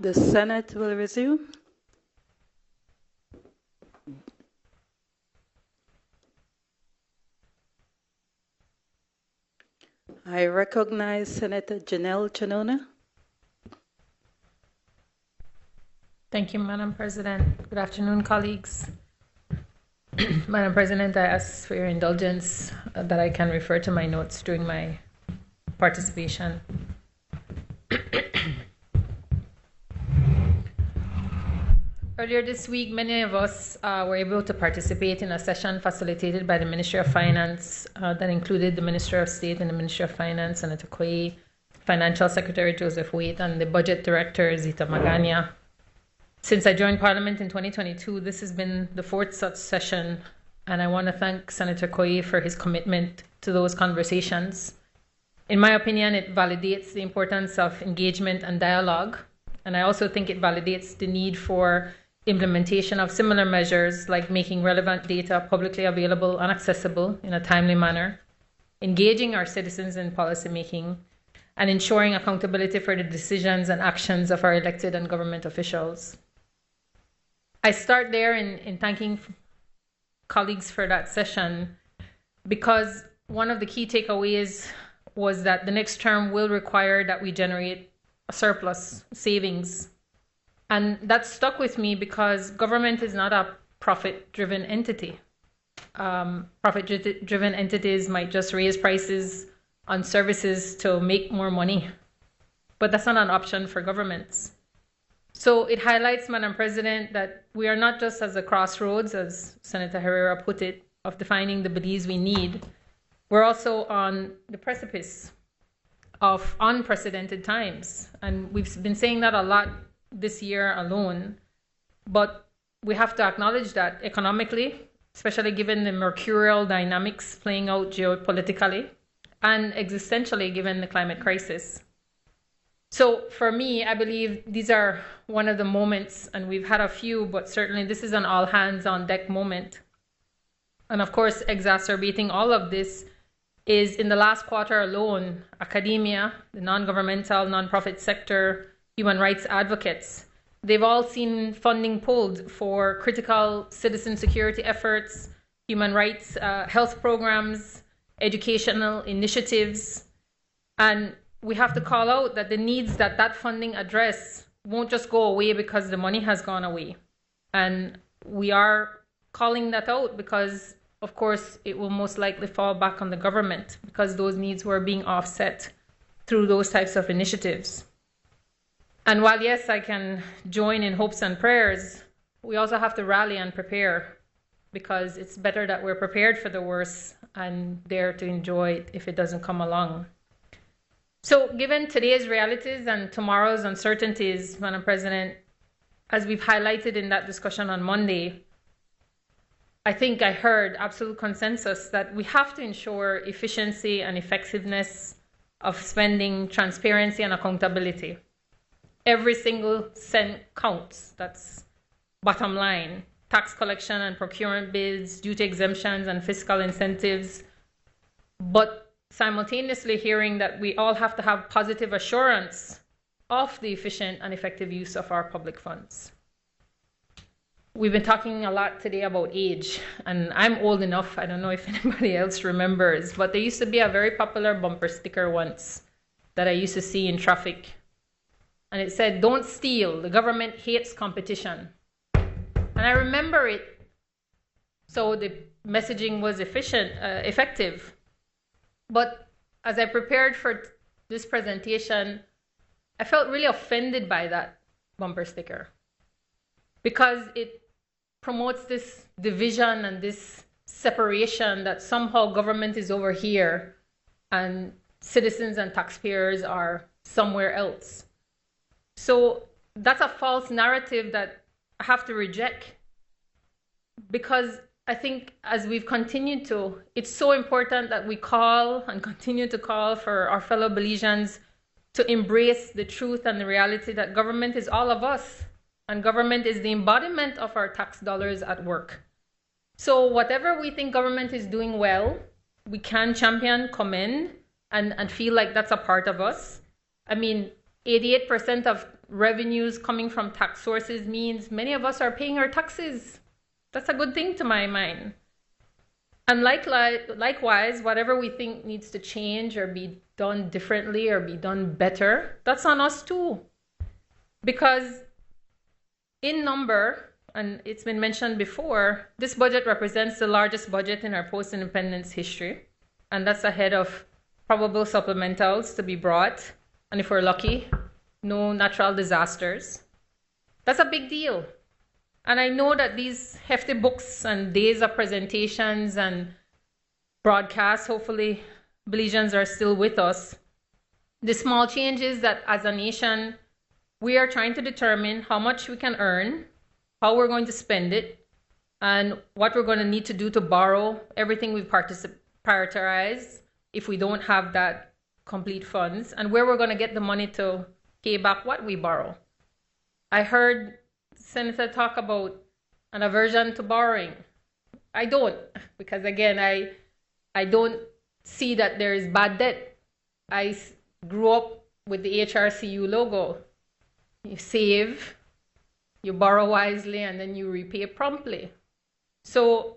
The Senate will resume. I recognize Senator Janelle Chanona. Thank you, Madam President. Good afternoon, colleagues. Madam President, I ask for your indulgence that I can refer to my notes during my participation. Earlier this week, many of us were able to participate in a session facilitated by the Ministry of Finance that included the Minister of State and the Ministry of Finance, Senator Koyi, Financial Secretary Joseph Waite, and the Budget Director, Zita Magania. Since I joined Parliament in 2022, this has been the fourth such session, and I want to thank Senator Koyi for his commitment to those conversations. In my opinion, it validates the importance of engagement and dialogue, and I also think it validates the need for implementation of similar measures like making relevant data publicly available and accessible in a timely manner, engaging our citizens in policymaking, and ensuring accountability for the decisions and actions of our elected and government officials. I start there in thanking colleagues for that session because one of the key takeaways was that the next term will require that we generate a surplus savings. And that stuck with me because government is not a profit-driven entity. Profit-driven entities might just raise prices on services to make more money, but that's not an option for governments. So it highlights, Madam President, that we are not just at the crossroads, as Senator Herrera put it, of defining the beliefs we need. We're also on the precipice of unprecedented times. And we've been saying that a lot this year alone, but we have to acknowledge that economically, especially given the mercurial dynamics playing out geopolitically, and existentially given the climate crisis. So for me, I believe these are one of the moments, and we've had a few, but certainly this is an all hands on deck moment. And of course, exacerbating all of this is in the last quarter alone, academia, the non-governmental, non-profit sector, human rights advocates, they've all seen funding pulled for critical citizen security efforts, human rights, health programs, educational initiatives. And we have to call out that the needs that funding address won't just go away because the money has gone away. And we are calling that out because, of course, it will most likely fall back on the government because those needs were being offset through those types of initiatives. And while, yes, I can join in hopes and prayers, we also have to rally and prepare because it's better that we're prepared for the worst and there to enjoy it if it doesn't come along. So given today's realities and tomorrow's uncertainties, Madam President, as we've highlighted in that discussion on Monday, I think I heard absolute consensus that we have to ensure efficiency and effectiveness of spending, transparency and accountability. Every single cent counts. That's bottom line. Tax collection and procurement bids, duty exemptions and fiscal incentives. But simultaneously hearing that we all have to have positive assurance of the efficient and effective use of our public funds. We've been talking a lot today about age, and I'm old enough, I don't know if anybody else remembers, but there used to be a very popular bumper sticker once that I used to see in traffic. And it said, "Don't steal, the government hates competition." And I remember it. So the messaging was effective. But as I prepared for this presentation, I felt really offended by that bumper sticker because it promotes this division and this separation that somehow government is over here and citizens and taxpayers are somewhere else. So that's a false narrative that I have to reject because I think as we've continued to, it's so important that we call and continue to call for our fellow Belizeans to embrace the truth and the reality that government is all of us and government is the embodiment of our tax dollars at work. So whatever we think government is doing well, we can champion, commend, and feel like that's a part of us. I mean, 88% of revenues coming from tax sources means many of us are paying our taxes. That's a good thing to my mind. And likewise, whatever we think needs to change or be done differently or be done better, that's on us too. Because in number, and it's been mentioned before, this budget represents the largest budget in our post-independence history. And that's ahead of probable supplementals to be brought. And if we're lucky, no natural disasters. That's a big deal. And I know that these hefty books and days of presentations and broadcasts, hopefully Belizeans are still with us. The small changes that as a nation, we are trying to determine how much we can earn, how we're going to spend it, and what we're going to need to do to borrow everything we've prioritized if we don't have that complete funds, and where we're going to get the money to pay back what we borrow. I heard Senator talk about an aversion to borrowing. I don't, because again, I don't see that there is bad debt. I grew up with the HRCU logo. You save, you borrow wisely, and then you repay promptly. So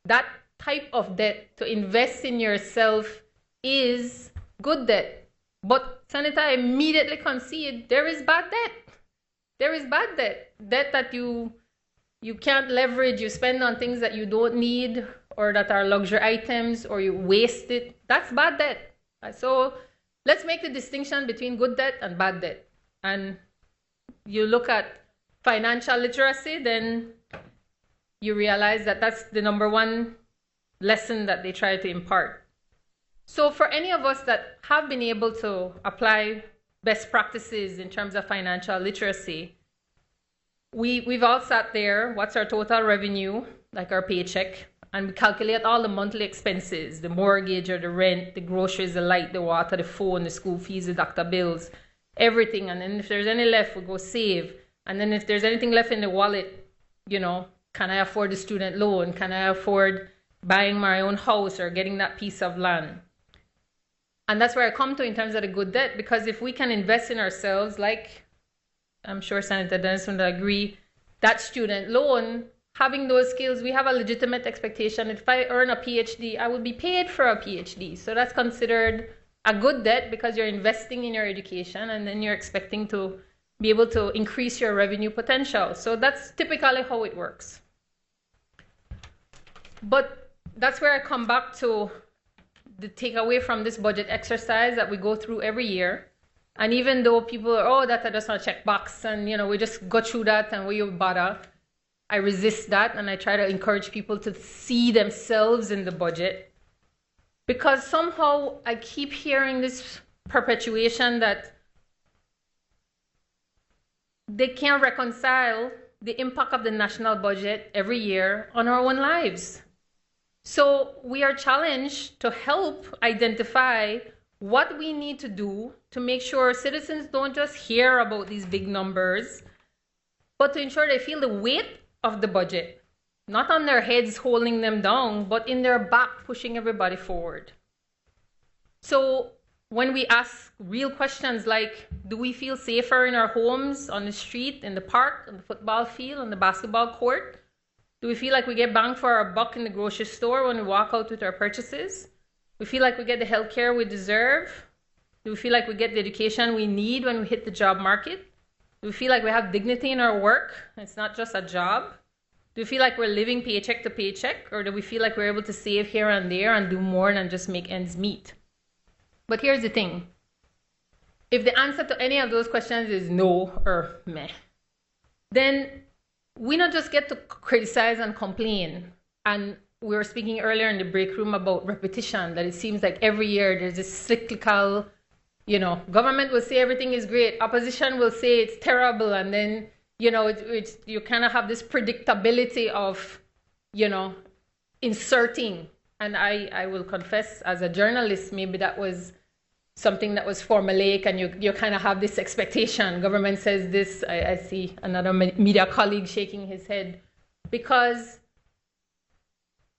that type of debt, to invest in yourself, is good debt. But Senator, I immediately concede there is bad debt. There is bad debt. Debt that you can't leverage, you spend on things that you don't need or that are luxury items, or you waste it. That's bad debt. So let's make the distinction between good debt and bad debt. And you look at financial literacy, then you realize that that's the number one lesson that they try to impart. So for any of us that have been able to apply best practices in terms of financial literacy, we've all sat there, what's our total revenue, like our paycheck, and we calculate all the monthly expenses, the mortgage or the rent, the groceries, the light, the water, the phone, the school fees, the doctor bills, everything. And then if there's any left, we go save. And then if there's anything left in the wallet, can I afford the student loan? Can I afford buying my own house or getting that piece of land? And that's where I come to in terms of the good debt, because if we can invest in ourselves, like I'm sure Senator Dennis would agree, that student loan, having those skills, we have a legitimate expectation. If I earn a PhD, I will be paid for a PhD. So that's considered a good debt because you're investing in your education and then you're expecting to be able to increase your revenue potential. So that's typically how it works. But that's where I come back to the takeaway from this budget exercise that we go through every year. And even though people are, that's just a checkbox and, we just go through that and we bother, I resist that and I try to encourage people to see themselves in the budget. Because somehow I keep hearing this perpetuation that they can't reconcile the impact of the national budget every year on our own lives. So we are challenged to help identify what we need to do to make sure citizens don't just hear about these big numbers, but to ensure they feel the weight of the budget, not on their heads holding them down, but in their back pushing everybody forward. So when we ask real questions like, do we feel safer in our homes, on the street, in the park, on the football field, on the basketball court? Do we feel like we get bang for our buck in the grocery store when we walk out with our purchases? We feel like we get the health care we deserve? Do we feel like we get the education we need when we hit the job market? Do we feel like we have dignity in our work? It's not just a job. Do we feel like we're living paycheck to paycheck? Or do we feel like we're able to save here and there and do more than just make ends meet? But here's the thing. If the answer to any of those questions is no or meh, then we not just get to criticize and complain. And we were speaking earlier in the break room about repetition, that it seems like every year there's this cyclical, government will say everything is great, opposition will say it's terrible, and then, you kind of have this predictability of, inserting. And I will confess, as a journalist, maybe that was something that was formulaic, and you kind of have this expectation. Government says this. I see another media colleague shaking his head. Because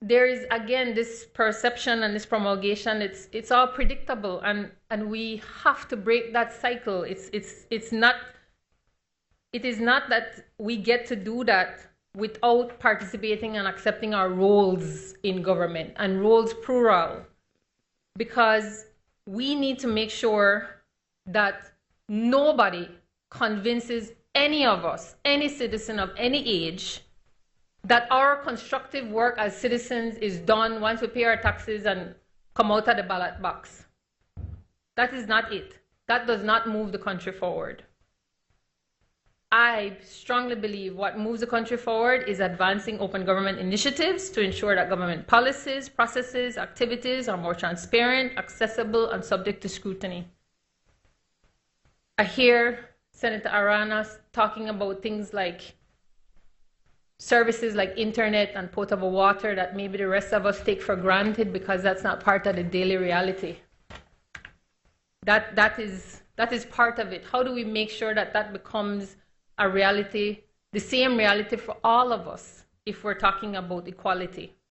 there is again this perception and this promulgation. It's all predictable, and we have to break that cycle. It's not. It is not that we get to do that without participating and accepting our roles in government, and roles plural, because we need to make sure that nobody convinces any of us, any citizen of any age, that our constructive work as citizens is done once we pay our taxes and come out of the ballot box. That is not it. That does not move the country forward. I strongly believe what moves the country forward is advancing open government initiatives to ensure that government policies, processes, activities are more transparent, accessible, and subject to scrutiny. I hear Senator Arana talking about things like services like internet and potable water that maybe the rest of us take for granted because that's not part of the daily reality. That is part of it. How do we make sure that that becomes a reality, the same reality for all of us if we're talking about equality?